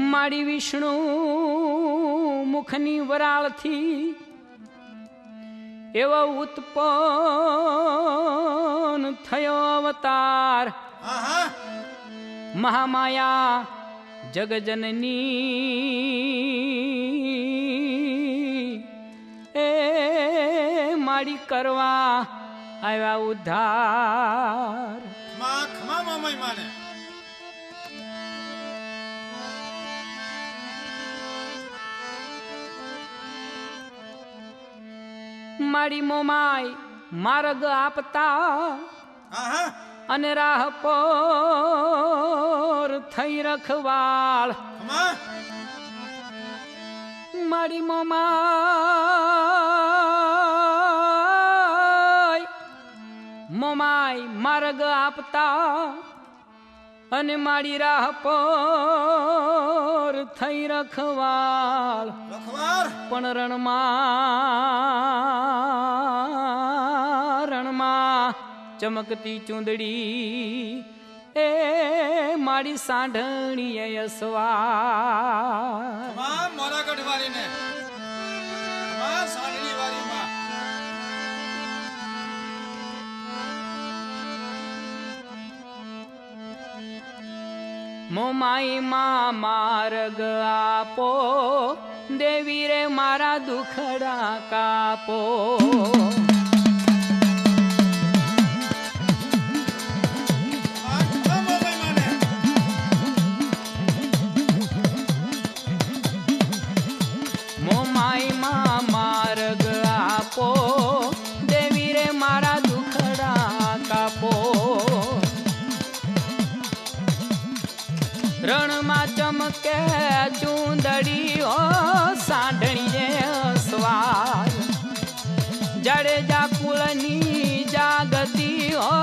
માડી વિષ્ણુ મુખની વરાળથી એવો ઉત્પન્ન થયો અવતાર મહામાયા જગજનની એ માડી કરવા આવ્યા ઉદ્ધાર માડી મોમાય માર્ગ આપતા અને રાહ પર થઈ રખવાળ માડી મોમાય માર્ગ આપતા અને માડી રાહ પર થઈ રખવાળ પણ રણમાં ચમકતી ચૂંદડી એ મારી સાંઢણીએ યસવાર મોરા ગઢવારીને સાંઢણી વારીમાં મોમાઈ માં માર્ગ આપો દેવી રે મારા દુખડા કાપો મોમાઈ માં માર્ગ આપો દેવી રે મારા દુખડા કાપો રણમાં ચમકે ચૂંદડી હો સાંઢણીએ સ્વાર જાડેજા કુળની જાગતી હો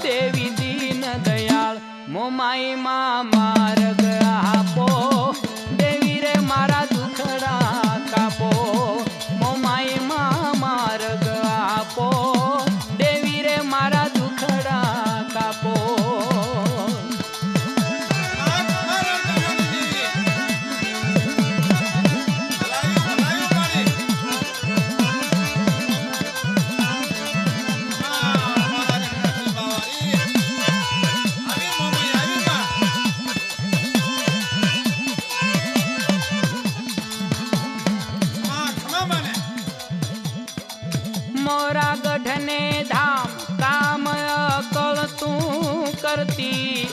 દેવી દીન દયાળ મોમાઈ માં માર્ગ આપો દેવી રે મારા દુખડા કાપો મોમાઈ માં માર્ગ આપો દેવી રે મારા દુખડા કાપો મોરા ગઢને ધામ કામ અકળ તું કરતી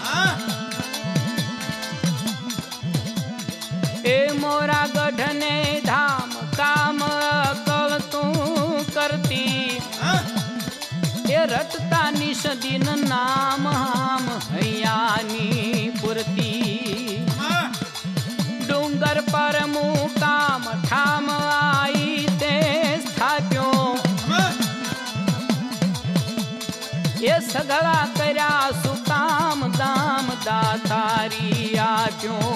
એ મોરા ગઢને ધામ કામ અકળ તું કરતી એ રટતા નિષદીન નામ હામ હૈયાની પૂરતી ડુંગર પર મુકામ ઠામ આઈ તે સ્થાપ્યો એ સગળા કર્યા સુકામ દામ દાતારી આપ્યો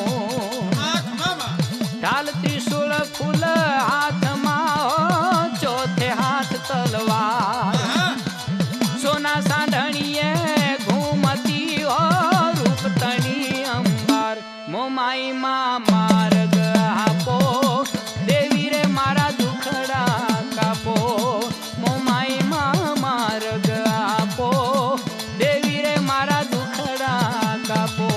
ઢાલ ત્રિશુળ ફૂલ હાથમાં ચોથે હાથ તલવાર સોના સાંઢણીએ ઘૂમતી હો રૂપતણી અંબાર મોમાઈ માં માર્ગ આપો દેવી રે મારા દુખડા કાપો મોમાઈ માં માર્ગ આપો દેવી રે મારા દુખડા કાપો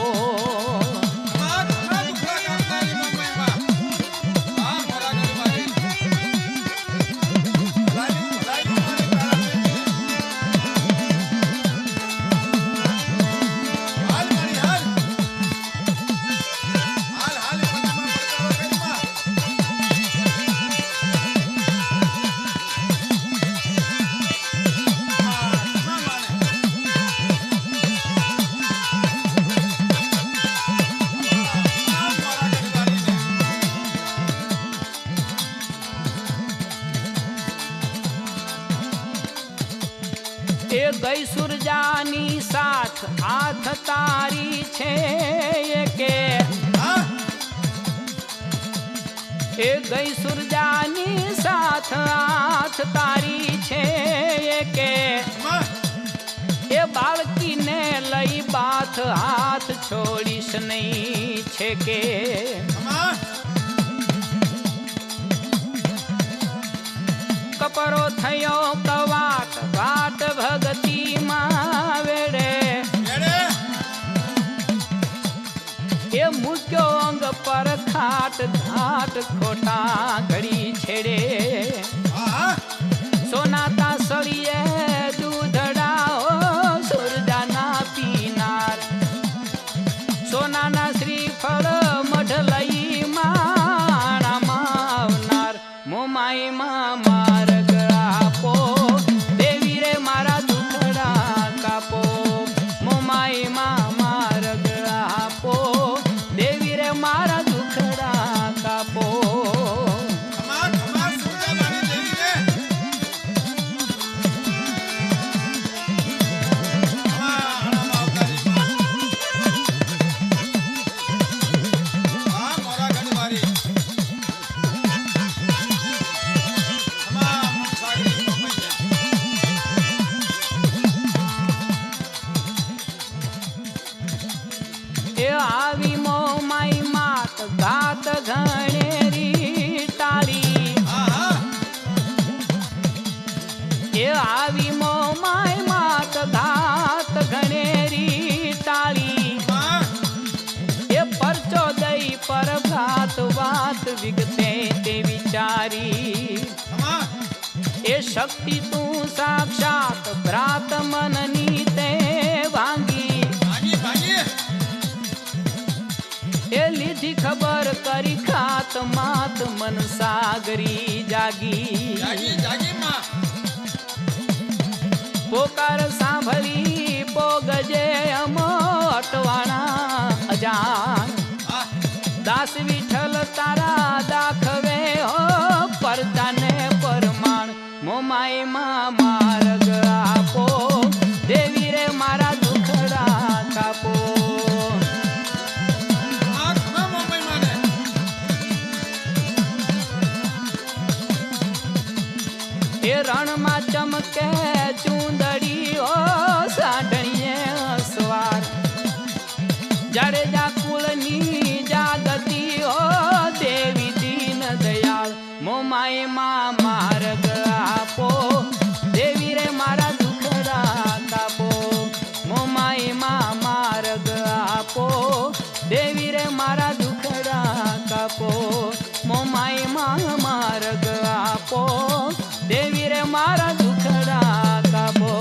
એ ગઈ સુરજાની સાથ હાથ તારી છે કે એ ગઈ સુરજાની સાથ હાથ તારી છે કે એ બાળકીને લઈ બાથ હાથ છોડીશ નહીં છે કે કપરો થયો કવાટ વાટ ભગતી માં વેડે એ મૂક્યો અંગ પર ખાટ ઘાટ ખોટા ઘડી છેડે સોનાતા સળીએ દૂધડા સુરજાના પીનાર સોનાના શ્રીફળ મઢ લઈ માણામાં આવનાર મોમાઈ માં માર્ગ આપો દેવી રે મારા દુખડા કાપો મોમાઈ માં માર્ગ આપો દેવી રે મારા દુખડા કાપો शक्ती तू साक्षात भ्रात मननी ते भांगी ભાગી ભાગી એ લીધી ખબર કરી ખાત માત મન સાગરી જાગી જાગી જાગી માં પોકાર સાંભળી પોગજે અમો અટવાણા અજાન હા દાસ વિઠ્ઠલ તારા દાખવે હો પરદાને પરમાણ મોમાઈ માં માર્ગ આપો દેવી રે મારા દુખડા કાપો આ ખમ મમ્મી માને એ રણમાં ચમકે ચૂંદડી ઓ સાઢણીએ અસવાર જાડેજા કુળની જાગતી ઓ દેવી દીન દયાળ મોમાઈ માં માર્ગ આપો દેવી રે મારા દુખડા કાપો મોમાઈ માં માર્ગ આપો દેવી રે મારા દુખડા કાપો મોમાઈ માં માર્ગ આપો દેવી રે મારા દુખડા કાપો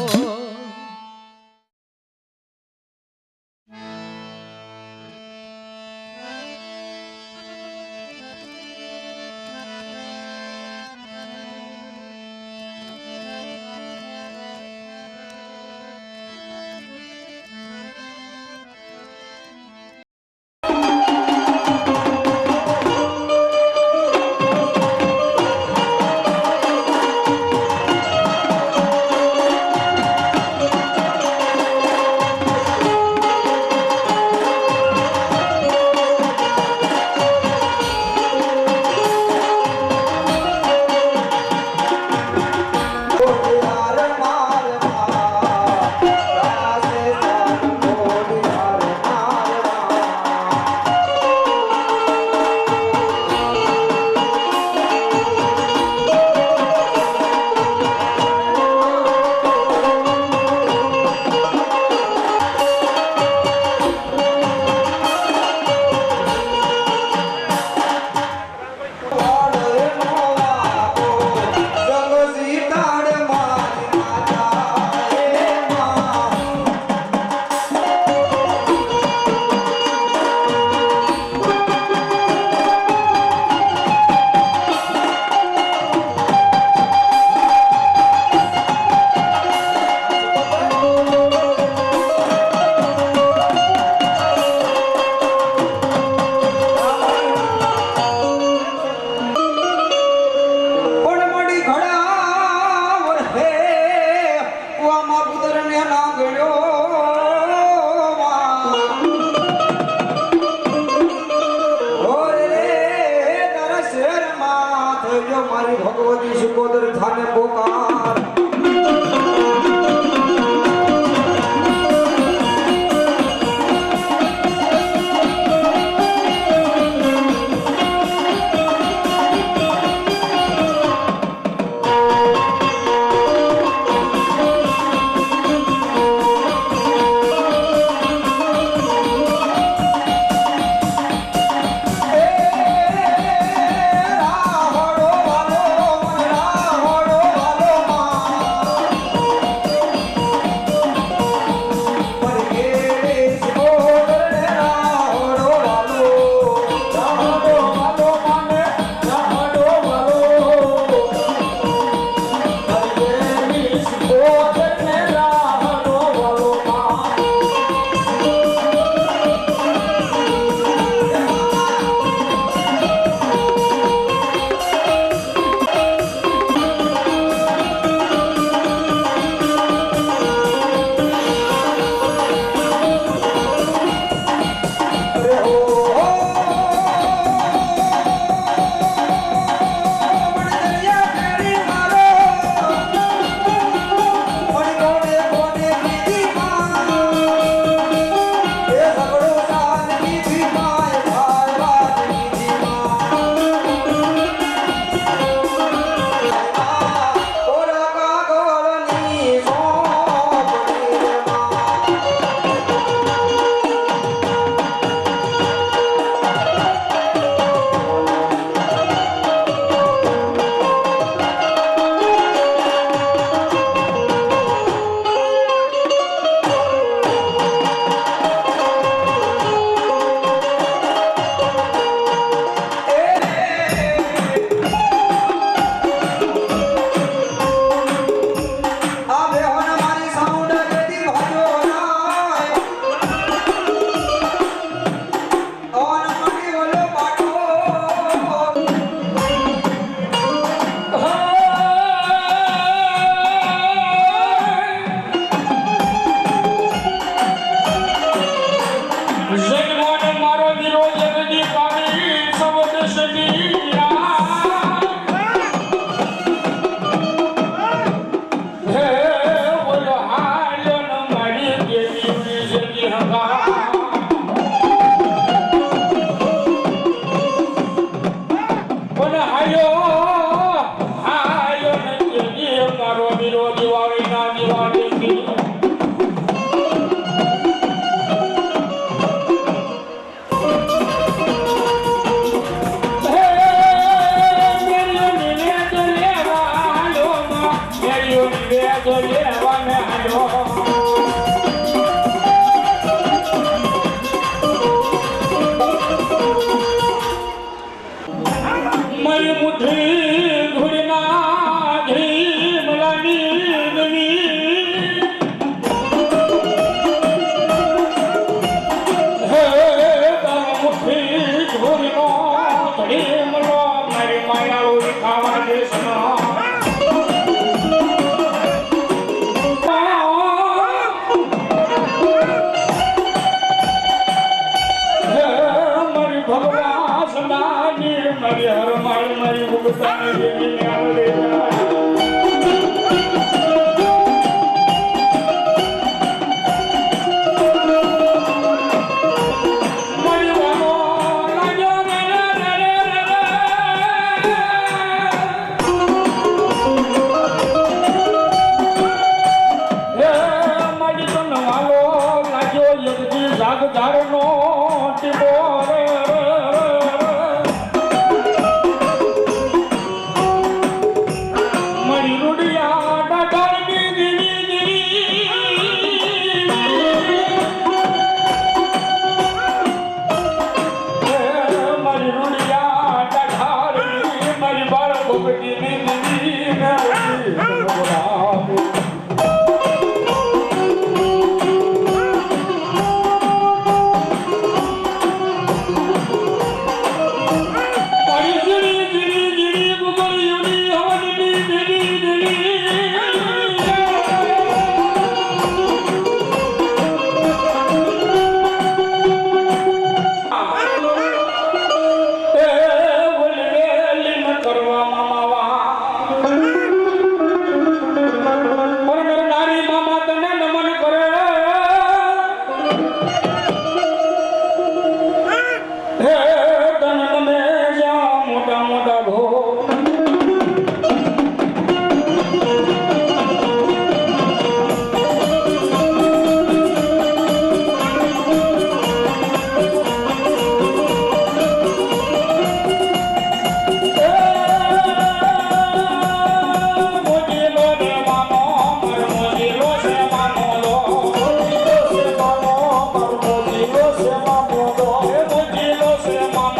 Se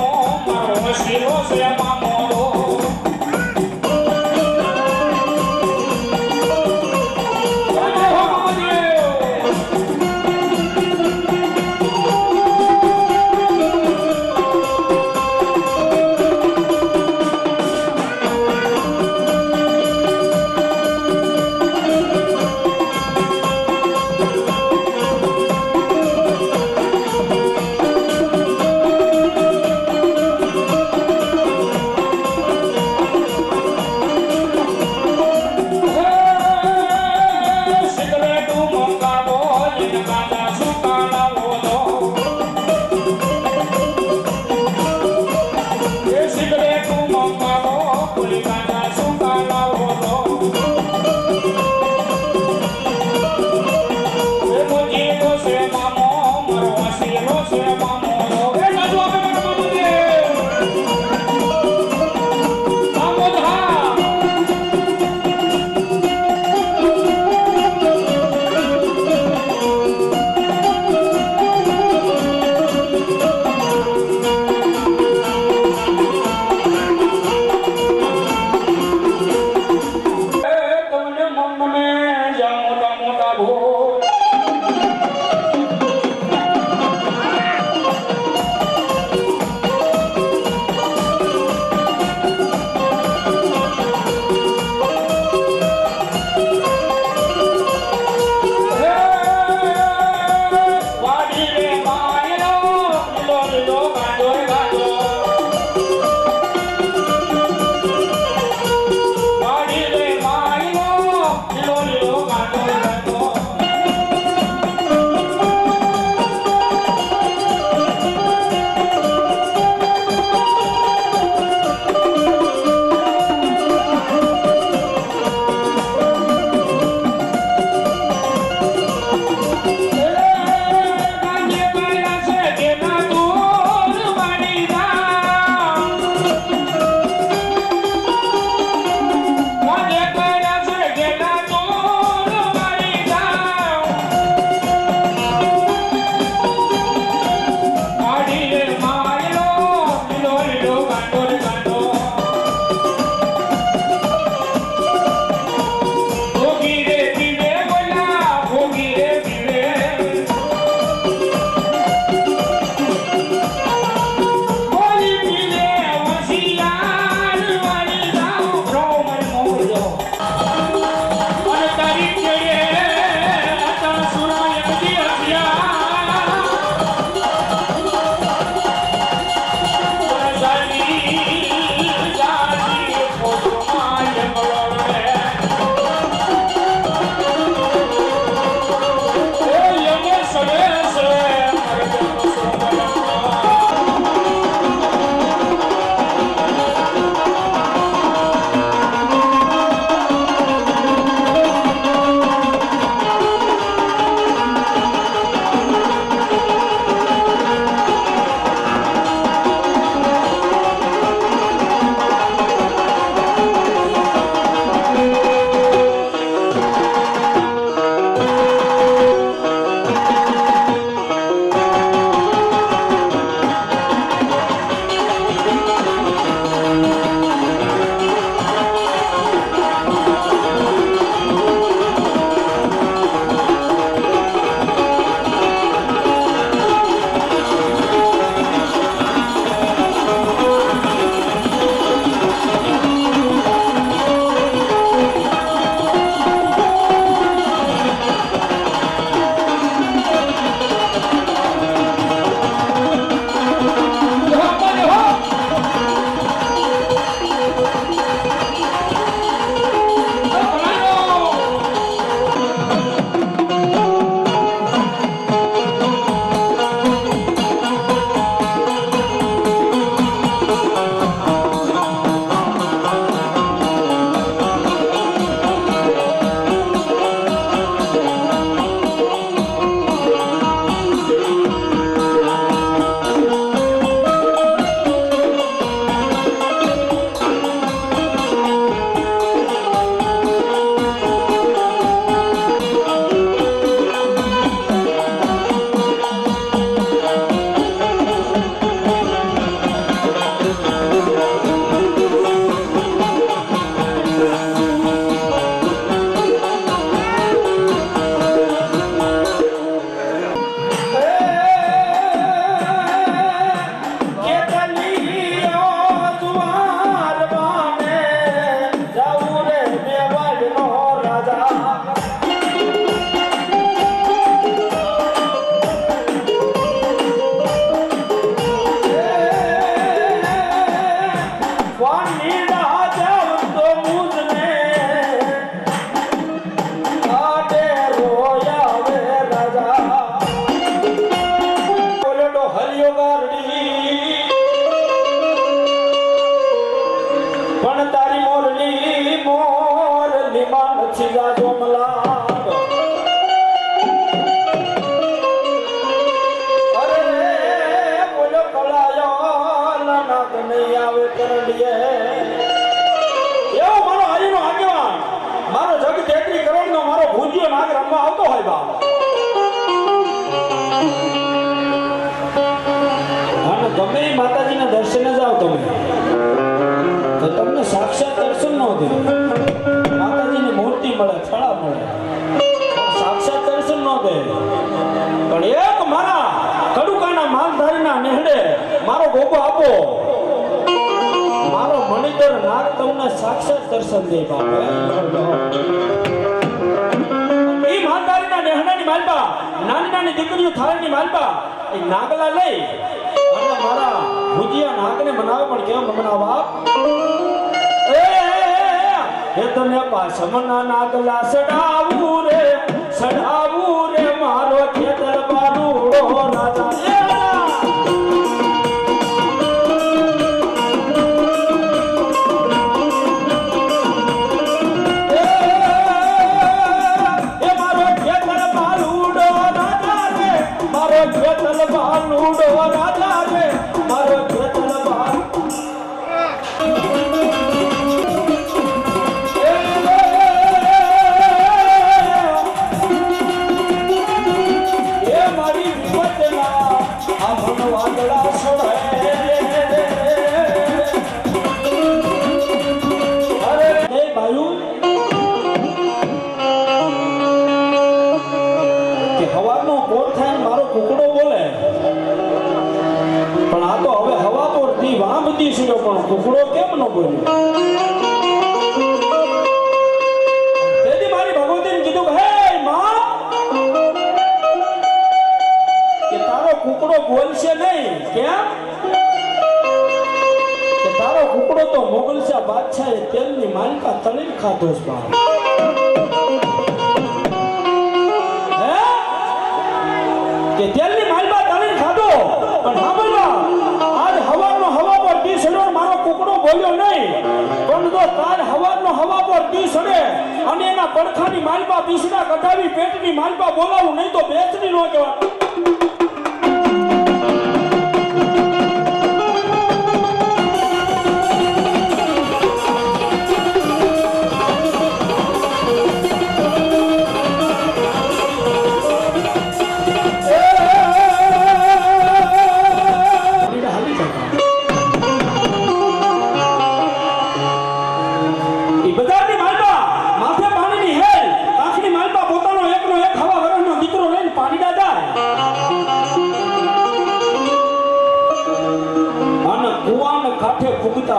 પાછી જાજો મલા અરે બોલો કલાયો નાક નહીં આવે કરડીએ એવો મારો હરીનો આગેવાન મારો જગ તેત્રી કરોડનો મારો ભૂંજિયો નાગ રમવા આવતો હોય બાપ અને ગમે એ માતાજીના દર્શને જાઓ તમે તો તમને સાક્ષાત દર્શન ન દે માતાજીની મૂર્તિ મળે ફળા મળે સાક્ષાત દર્શન ન દે પણ એક મારા કડુકાના માલધારીના નેહડે મારો ગોગો આપો મારો મણિધર નાગ તમને સાક્ષાત દર્શન દે બાપ એ માલધારીના નેહડાની માલપા નાની નાની દીકરીઓ થાળીની માલપા એ નાગલા લઈ અને મારા ભુજિયા નાગને મનાવે પણ કેમ મનાવા એ તને પાછમના નાગલા સડાવું રે મારો ખેતર બારૂડો રાજા એ મારો ખેતર બારૂડો રાજા રે મારો ખેતર બારૂડો રાજા રે મારો ખેતર બારૂડો કુકડો કેમ ન બોલ્યો તેથી મારી ભગવતીને કીધું હે માં કે તારો કુકડો બોલશે નહીં કેમ કે તારો કુકડો તો મોગલશા બાદશાહે તેલની માલિકા તળીને ખાધો છે બાપ હે કે તેલની માલિકા તળીને ખાધો પણ સાંભળવા આજ હવાનો હવા પર દીસડો મારો કુકડો બોલ્યો નહીં પણ જો તાર હવાનો હવા પર દીસડે અને એના પડખાની માલપા પીસડા કઢાવી પેટની માલપા બોલાવું નહીં તો બેસની નો કહેવાય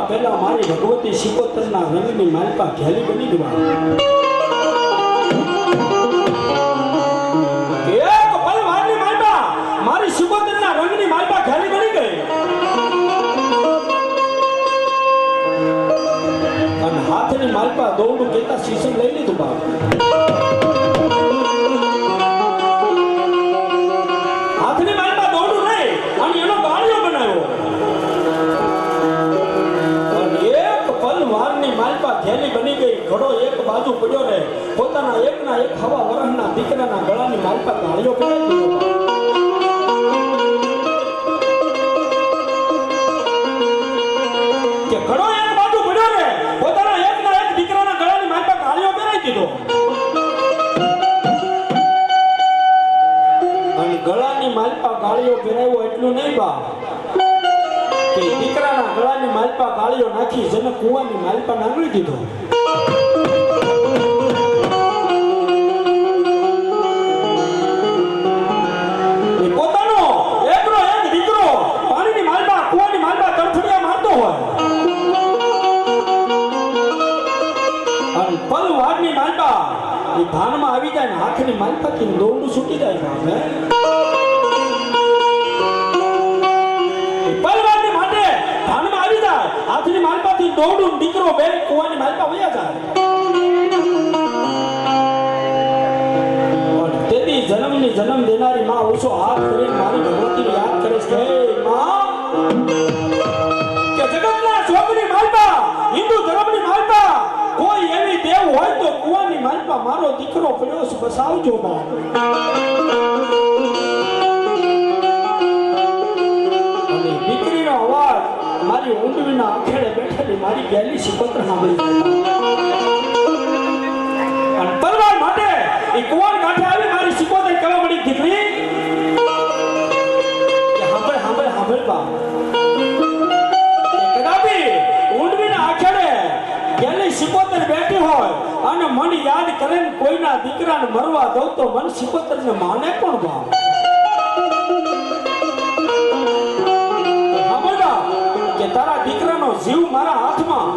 પહેલા મારી ભગવતી શિકોતરના રંગની માલપા ઘેલી બની ગવા એક પલ વારની માલપા મારી શિકોતરના રંગની માલપા ઘેલી બની ગઈ અને હાથની માલપા દોડું કેતા શીશમ લઈ લીધું બાપ હાથની માલપા દોડું નહીં અને એનો ગાળિયો બનાવ્યો માલપા ઘેલી બની ગઈ ઘડો એક બાજુ પડ્યો રે પોતાના એકના એક હવા વરહના દીકરાના ગળાની માલપા ગાળિયો પડાવી દીધો કે ઘડો એક બાજુ પડ્યો રે પોતાના એકના એક દીકરાના ગળાની માલપા ગાળિયો પડાવી દીધો અને ગળાની માલપા ગાળિયો પહેરાવ્યો એટલું નહીં બા કે દીકરાના ગળાની માલપા ગાળિયો નાખી જને કુવાની માલપા નાંગળી દીધો પોતાનો એકનો એક દીકરો પાણીની માલપા કુવાની માલપા તરફડિયા મારતો હોય અને પલવારની માલપા એ ભાનમાં આવી જાય ને હાથની માલપાથી દોરડું છૂટી જાય બાપ હાથની માલપાથી દોડું દીકરો બે કુવાની માલપા વયા જાય તેથી જન્મની જન્મ દેનારી માં ઓછો હાથ કરીને મારી ભગવતીને યાદ કરે છે માં કે જગતના સ્વર્ગની માલપા હિન્દુ ધર્મની માલપા કોઈ એવી દેવ હોય તો કુવાની માલપા મારો દીકરો પડ્યો છે બસાવજો બા. અને દીકરીનો અવાજ મારી ઊંડવીના આખેડે બેઠેલી મારી ગેલી સિકોતર સાંભળી અને તલવાર માટે એ કુવાન કાંઠે આવી મારી સિકોતર કહેવા મળી દીકરી કે સાંભળ બા. કદાપી ઊંડવીના આખેડે ગેલી સિકોતર બેઠી હોય અને મન યાદ કરે ને કોઈના દીકરાને મરવા દઉં તો મન સિકોતરને માને કોણ બા? કે તારા દીકરાનો જીવ મારા હાથમાં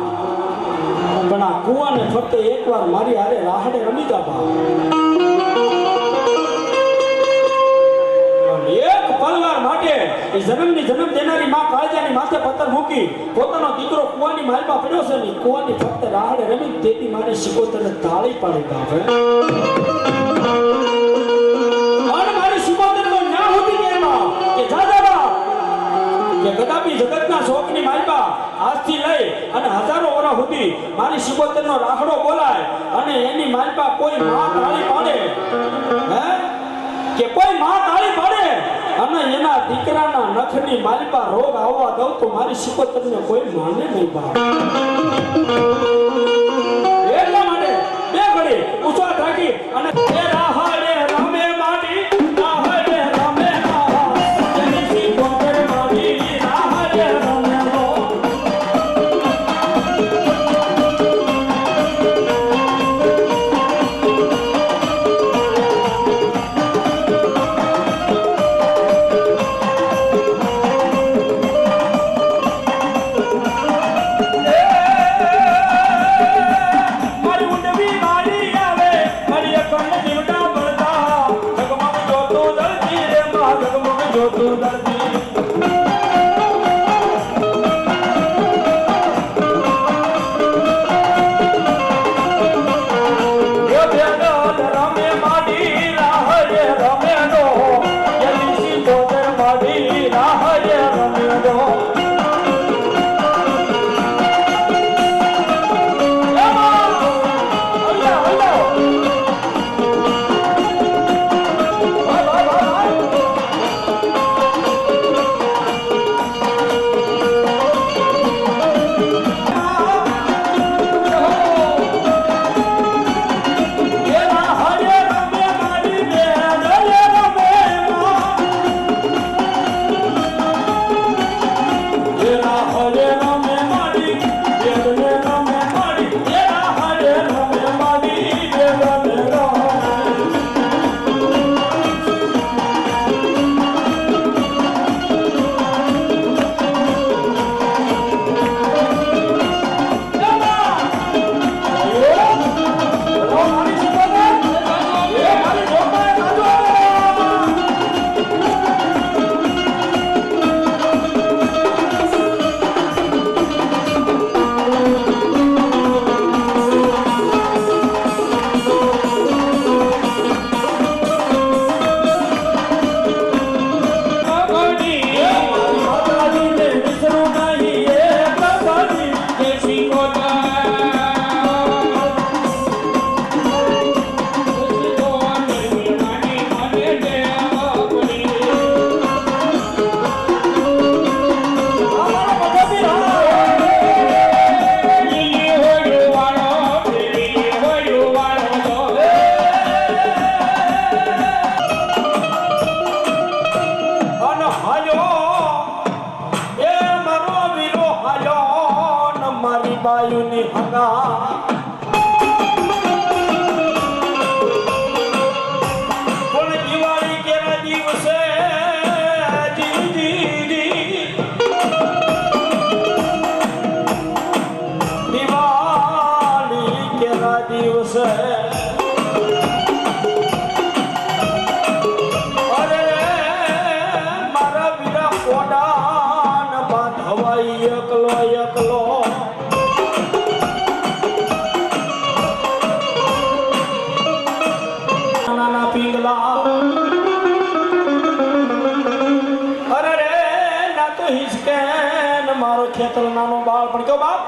પણ આ કુવાને ફક્ત એકવાર મારી હારે રાહડે રમી જા બા. એક પલવાર માટે એ જન્મની જન્મ દેનારી માં કાળજાની માથે પથ્થર મૂકી પોતાનો દીકરો કુવાની માલમાં પડ્યો છે ને કુવાની ફક્ત રાહડે રમી તેથી મારી સિકોતરને તાળી પાડી બાપે. અને મારી સિકોતરનો ના હોતી કેમાં કે જાજા કે કદાપી જગતના શોકની માલપા આજથી લઈ અને હજારો વર્ષ સુધી મારી સિકોતરનો રાખડો બોલાય અને એની માલપા કોઈ માં તાળી પાડે હે કે કોઈ માં તાળી પાડે અને એના દીકરાના નખની માલપા રોગ આવવા દઉં તો મારી સિકોતરને કોઈ માને નહીં બા. એટલા માટે બે ઘડી ઉછાળ રાખી અને એ રાહડે રમે માટી રાહડે રમે જેની સિકોતર મારી રાહડે રમે લો. બાયુની હંગા પણ દિવાળી કેવા દિવસે દિવાળી કેવા દિવસે અરે મારા બીરા કોડાન બાંધવાઈ એકલો એકલો પિંગલા અરે રે ના તો હિસકે મારો ખેતર નાનો બાળ પણ કયો બાપ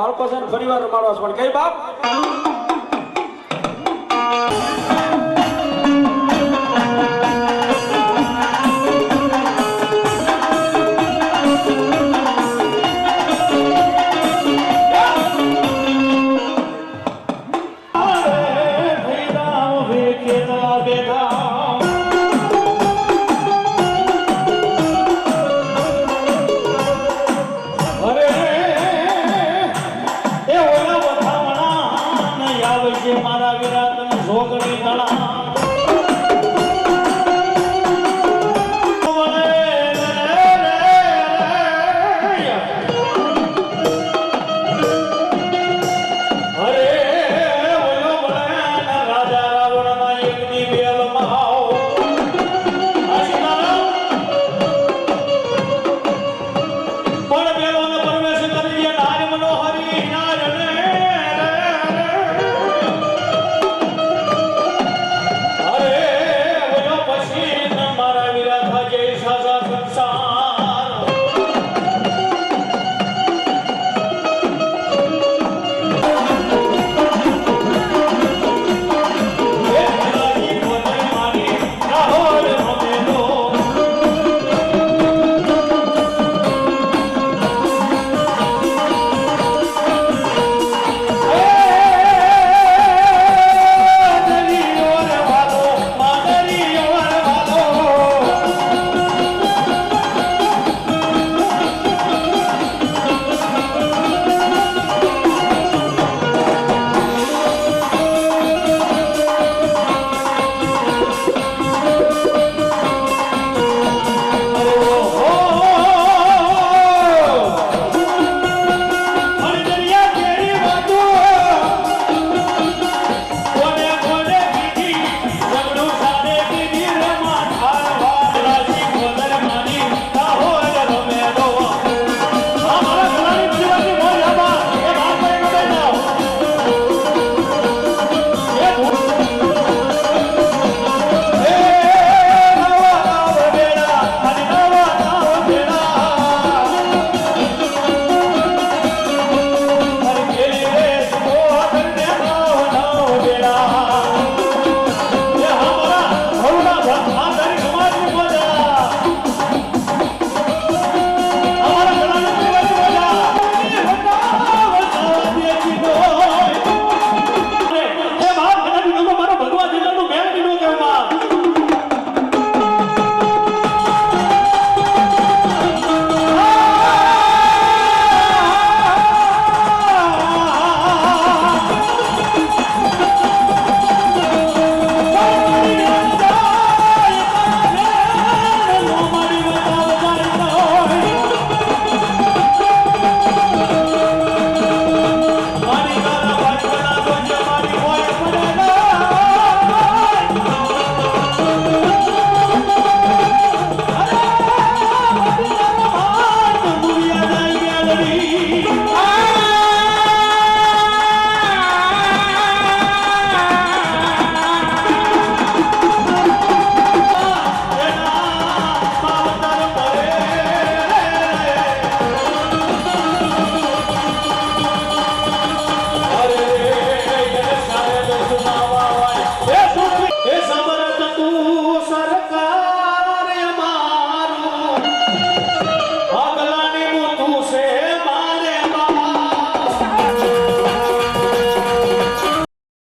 બાળકો છે ને પરિવાર મારો છે પણ કઈ બાપ